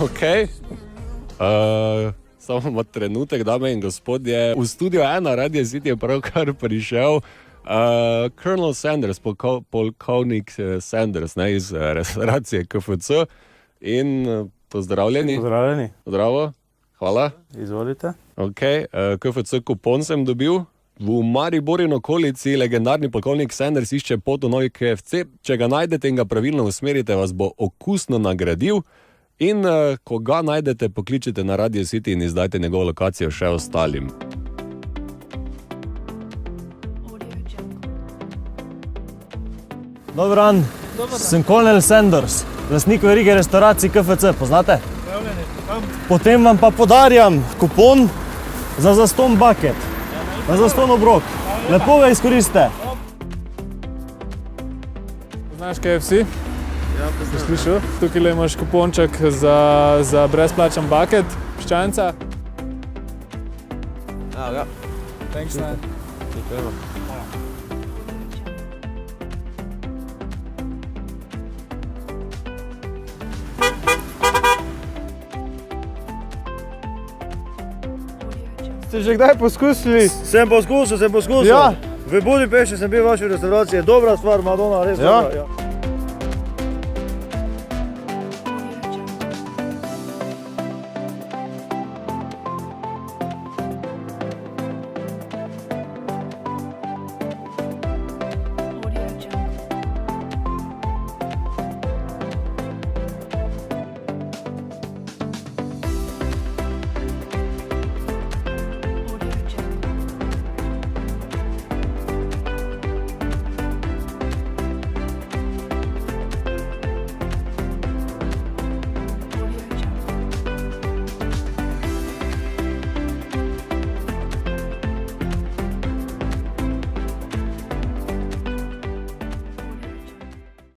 Ok. Samo trenutek, dame in gospodje. V studio 1 Radio City je pravkar prišel Colonel Sanders, polkovnik Sanders, ne, iz restauracije KFC. In pozdravljeni. Pozdravljeni. Zdravo. Hvala. Izvolite. Ok, KFC kupon sem dobil. V Mariboru in okolici legendarni polkovnik Sanders išče pot v novi KFC. Če ga najdete in ga pravilno usmerite, vas bo okusno nagradil. In ko ga najdete, pokličite na Radio City in izdajte njegovo lokacijo še ostalim. Dober dan, sem Colonel Sanders, lastnik verige restauracij KFC, poznate? Potem vam pa podarjam kupon za zastonj bucket, za zastonj obrok. Lepo ga izkoristite. Poznaš KFC? Ja, poznam. Slišal? Tukaj imaš kuponček za brezplačen bucket, piščanca. Ja. Thanks, man. Ste že kdaj poskusili? Sem poskusil. Ja. V Budimpešti sem bil v vaši restauraciji, dobra stvar, Madonna, res dobra. Ja.